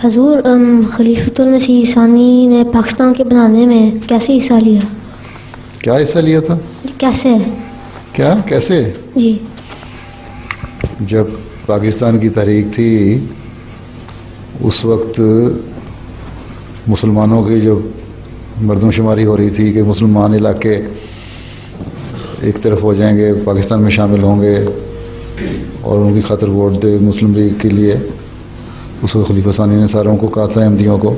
हजूर खलीफतुल मसीह सानी ने पाकिस्तान के बनाने में कैसे हिस्सा लिया? क्या हिस्सा लिया था? कैसे? क्या कैसे? जी। जब पाकिस्तान की तारीख थी उस वक्त मुसलमानों की जब मरदमशुमारी हो रही थी कि मुसलमान इलाके एक तरफ हो जाएंगे, पाकिस्तान में शामिल होंगे और उनकी खातिर वोट दे मुस्लिम लीग के लिए। उस वक्त खलीफा सानी ने सारों को कहा था, अहमदियों को,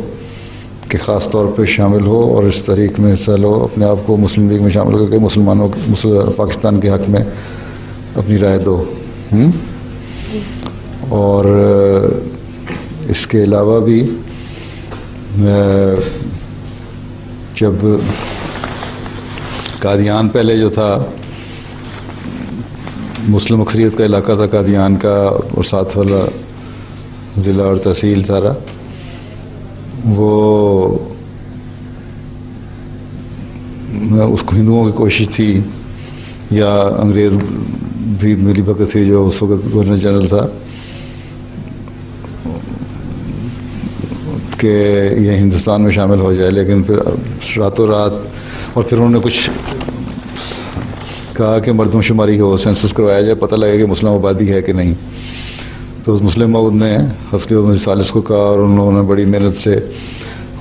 कि ख़ास तौर पे शामिल हो और इस तारीख में हिस्सा लो, अपने आप को मुस्लिम लीग में शामिल करके मुसलमानों पाकिस्तान के हक़ में अपनी राय दो। और इसके अलावा भी जब कादियान पहले जो था मुस्लिम अक्सरियत का इलाका था कादियान का, और साथ वाला ज़िला और तहसील सारा, वो उसको हिंदुओं की कोशिश थी या अंग्रेज़ भी मिली भगत थी जो उस वक्त गवर्नर जनरल था कि ये हिंदुस्तान में शामिल हो जाए। लेकिन फिर रातों रात, और फिर उन्होंने कुछ कहा कि मरदमशुमारी हो, सेंसस करवाया जाए, पता लगे कि मुस्लिम आबादी है कि नहीं। तो उस मुस्लिम मऊद ने हस्की सालिस को कहा और उन लोगों ने बड़ी मेहनत से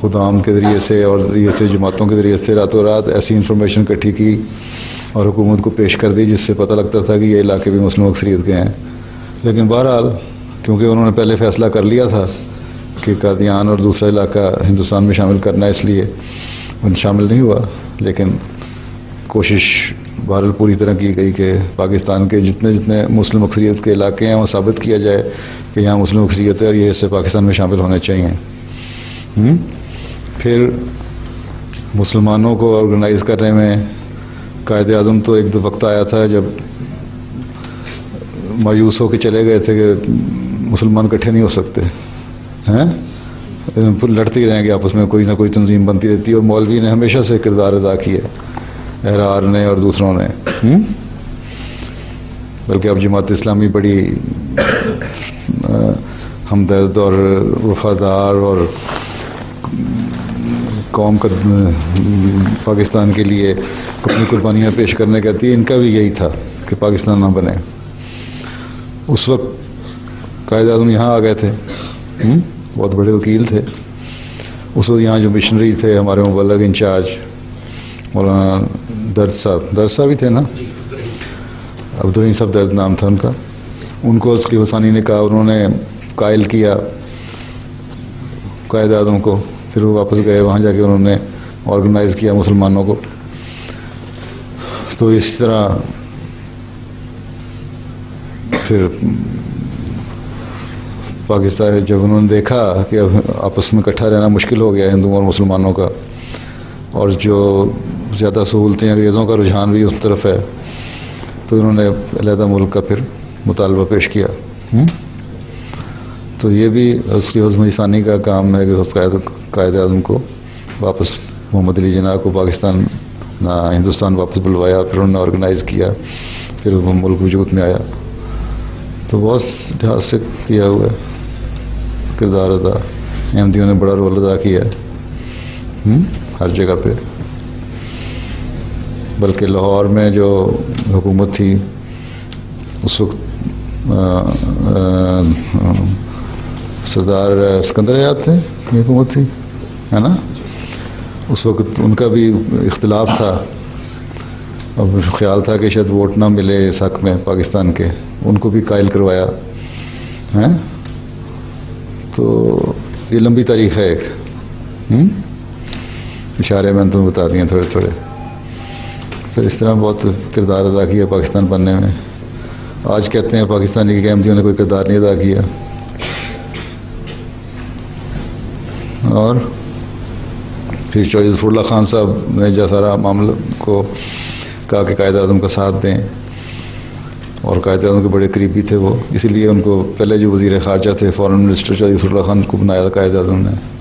खुदाम के ज़रिए से और ज़रिए से जमातों के ज़रिए से रातों रात ऐसी इंफॉर्मेशन इकट्ठी की और हुकूमत को पेश कर दी जिससे पता लगता था कि ये इलाके भी मुस्लिम अक्सरियत के हैं। लेकिन बहरहाल क्योंकि उन्होंने पहले फ़ैसला कर लिया था कि कादियान और दूसरा इलाका हिंदुस्तान में शामिल करना है, इसलिए उन शामिल नहीं हुआ। लेकिन कोशिश बहरहाल पूरी तरह की गई कि पाकिस्तान के जितने जितने मुस्लिम अक्सरियत के इलाके हैं वो साबित किया जाए कि यहाँ मुस्लिम अक्सरियत है और ये इससे पाकिस्तान में शामिल होने चाहिए। फिर मुसलमानों को ऑर्गेनाइज़ करने में कायद आज़म तो एक दो वक्त आया था जब मायूस होकर चले गए थे कि मुसलमान इकट्ठे नहीं हो सकते हैं, फिर लड़ते ही रहेंगे आपस में, कोई ना कोई तंजीम बनती रहती है। और मौलवी ने हमेशा से किरदार अदा किया, एहरार ने और दूसरों ने। बल्कि अब जमात इस्लामी बड़ी हमदर्द और वफादार और कौम का पाकिस्तान के लिए अपनी कुर्बानियाँ पेश करने कहती है। इनका भी यही था कि पाकिस्तान ना बने। उस वक्त कायद आज़म यहाँ आ गए थे, बहुत बड़े वकील थे उस वक्त। यहाँ जो मिशनरी थे हमारे मुबल्लग इंचार्ज मौलाना दर्द साहब ही थे ना, अब्दुल साहब दर्द नाम था उनका। उनको खलीफा सानी ने कहा, उन्होंने कायल किया कायद आज़म को। फिर वो वापस गए, वहाँ जाके उन्होंने ऑर्गेनाइज़ किया मुसलमानों को। तो इस तरह फिर पाकिस्तान जब उन्होंने देखा कि अब आपस में इकट्ठा रहना मुश्किल हो गया हिंदुओं और मुसलमानों का, और जो ज़्यादा सहूलतें अंग्रेज़ों का रुझान भी उस तरफ है, तो उन्होंने अलहदा मुल्क का फिर मुतालबा पेश किया। तो ये भी उसकी हज़म सानी का काम है कि उस कायद आज़म को वापस, मोहम्मद अली जिन्ना को पाकिस्तान ना हिंदुस्तान वापस बुलवाया, फिर उन्होंने ऑर्गेनाइज़ किया, फिर वो मुल्क वजूद में आया। तो बहुत लिहाज से किया हुआ किरदार अदा अहमदियों ने बड़ा रोल अदा किया है हर जगह पे। बल्कि लाहौर में जो हुकूमत थी उस वक्त सरदार सिकंदर आज़ाद थे, हुकूमत थी, है ना। उस वक्त उनका भी इख्तिलाफ था, अब ख्याल था कि शायद वोट ना मिले इस हक़ में पाकिस्तान के, उनको भी कायल करवाया हैं। तो ये लंबी तारीख़ है एक, इशारे मैंने तुम्हें बता दिए थोड़े थोड़े। तो इस तरह बहुत किरदार अदा किया पाकिस्तान बनने में। आज कहते हैं पाकिस्तानी के अहमदियों ने कोई किरदार नहीं अदा किया। और फिर चौधरी ज़फ़रुल्लाह ख़ान साहब ने जो सारा मामला को कहा कि कायद आज़म का साथ दें, और कायद आज़म के बड़े करीबी थे वो, इसीलिए उनको पहले जो वज़ीर ख़ारजा थे, फ़ॉरेन मिनिस्टर चौधरी ज़फ़रुल्लाह ख़ान को बनाया था कायद आज़म ने।